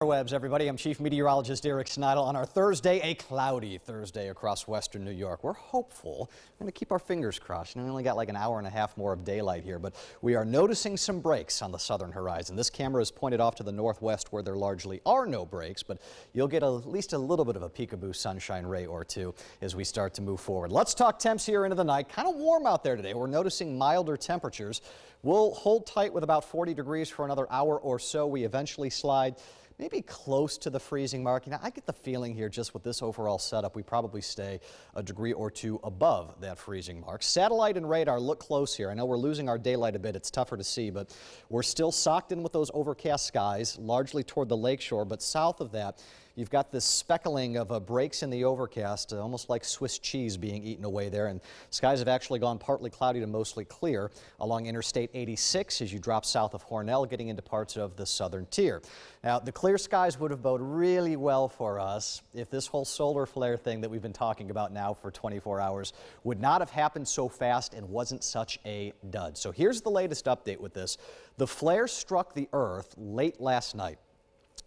Webs, everybody. I'm Chief Meteorologist Eric Snidel. On our Thursday, a cloudy Thursday across western New York. We're hopeful. We're going to keep our fingers crossed. We only got like an hour and a half more of daylight here, but we are noticing some breaks on the southern horizon. This camera is pointed off to the northwest where there largely are no breaks, but you'll get at least a little bit of a peekaboo sunshine ray or two as we start to move forward. Let's talk temps here into the night. Kind of warm out there today. We're noticing milder temperatures. We'll hold tight with about 40 degrees for another hour or so. We eventually slide maybe close to the freezing mark. You know, I get the feeling here just with this overall setup, we probably stay a degree or two above that freezing mark. Satellite and radar look close here. I know we're losing our daylight a bit. It's tougher to see, but we're still socked in with those overcast skies, largely toward the lakeshore. But south of that, you've got this speckling of breaks in the overcast, almost like Swiss cheese being eaten away there. And skies have actually gone partly cloudy to mostly clear along Interstate 86 as you drop south of Hornell, getting into parts of the southern tier. Now, the clear skies would have bode really well for us if this whole solar flare thing that we've been talking about now for 24 hours would not have happened so fast and wasn't such a dud. So here's the latest update with this. The flare struck the Earth late last night.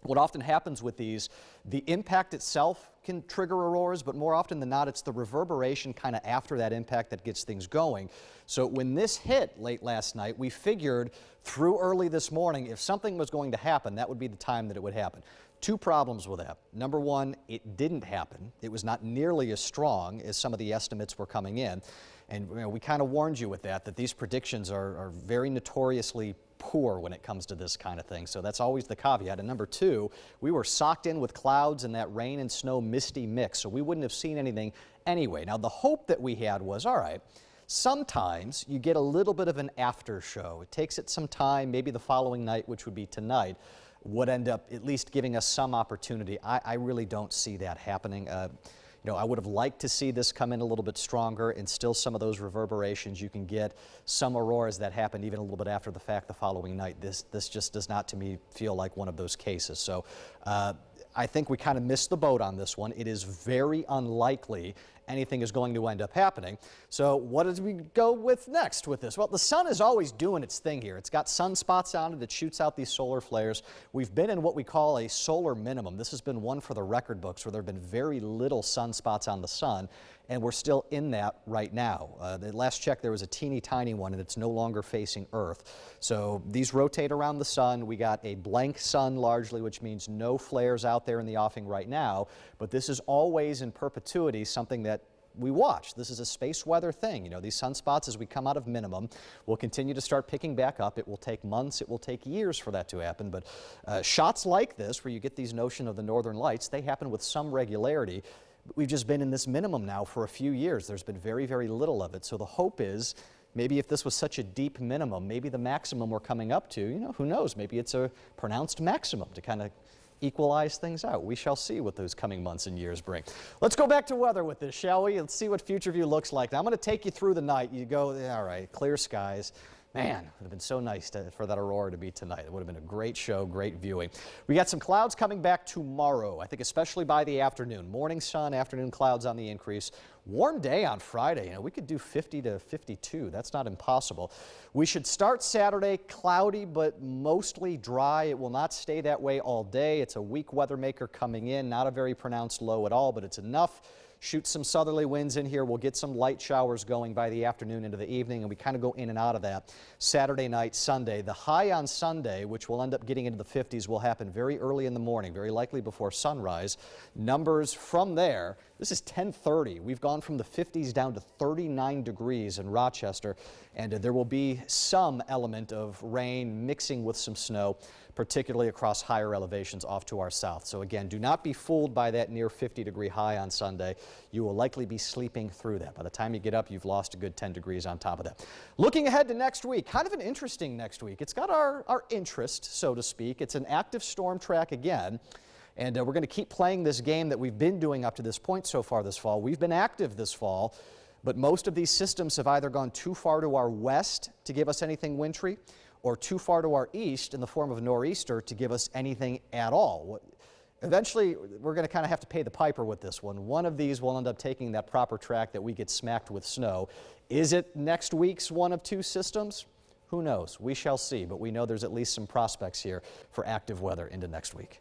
What often happens with these, the impact itself can trigger auroras, but more often than not, it's the reverberation kind of after that impact that gets things going. So when this hit late last night, we figured through early this morning, if something was going to happen, that would be the time that it would happen. Two problems with that. Number one, it didn't happen. It was not nearly as strong as some of the estimates were coming in. And we kind of warned you with that these predictions are very notoriously poor when it comes to this kind of thing. So that's always the caveat. And number two, we were socked in with clouds and that rain and snow misty mix, so we wouldn't have seen anything anyway. Now, the hope that we had was, all right, sometimes you get a little bit of an after show. It takes it some time, maybe the following night, which would be tonight, would end up at least giving us some opportunity. I really don't see that happening. I would have liked to see this come in a little bit stronger and still some of those reverberations. You can get some auroras that happened even a little bit after the fact the following night. This just does not, to me, feel like one of those cases. So I think we kind of missed the boat on this one. It is very unlikely anything is going to end up happening. So what did we go with next with this? Well, the sun is always doing its thing here. It's got sunspots on it that shoots out these solar flares. We've been in what we call a solar minimum. This has been one for the record books where there have been very little sunspots on the sun, and we're still in that right now. The last check, there was a teeny tiny one, and it's no longer facing Earth. So these rotate around the sun. We got a blank sun largely, which means no flares out there in the offing right now, but this is always in perpetuity something that we watch. This is a space weather thing. These sunspots, as we come out of minimum, will continue to start picking back up. It will take months, it will take years for that to happen, but shots like this, where you get these notion of the northern lights, they happen with some regularity. We've just been in this minimum now for a few years. There's been very, very little of it. So the hope is maybe if this was such a deep minimum, maybe the maximum we're coming up to, who knows, maybe it's a pronounced maximum to kind of equalize things out. We shall see what those coming months and years bring. Let's go back to weather with this, shall we? Let's see what future view looks like. Now, I'm going to take you through the night. You go, all right, clear skies. Man, it would have been so nice for that aurora to be tonight. It would have been a great show, great viewing. We got some clouds coming back tomorrow, I think especially by the afternoon. Morning sun, afternoon clouds on the increase. Warm day on Friday. We could do 50 to 52. That's not impossible. We should start Saturday cloudy but mostly dry. It will not stay that way all day. It's a weak weather maker coming in. Not a very pronounced low at all, but it's enough. Shoot some southerly winds in here. We'll get some light showers going by the afternoon into the evening, and we kind of go in and out of that Saturday night, Sunday. The high on Sunday, which will end up getting into the 50s, will happen very early in the morning, very likely before sunrise. Numbers from there, this is 10:30. We've gone from the 50s down to 39 degrees in Rochester, and there will be some element of rain mixing with some snow, particularly across higher elevations off to our south. So again, do not be fooled by that near 50-degree high on Sunday. You will likely be sleeping through that. By the time you get up, you've lost a good 10 degrees on top of that. Looking ahead to next week, kind of an interesting next week. It's got our interest, so to speak. It's an active storm track again. And we're going to keep playing this game that we've been doing up to this point so far this fall. We've been active this fall, but most of these systems have either gone too far to our west to give us anything wintry, or too far to our east in the form of a nor'easter to give us anything at all. Eventually, we're going to kind of have to pay the piper with this one. One of these will end up taking that proper track that we get smacked with snow. Is it next week's one of two systems? Who knows? We shall see, but we know there's at least some prospects here for active weather into next week.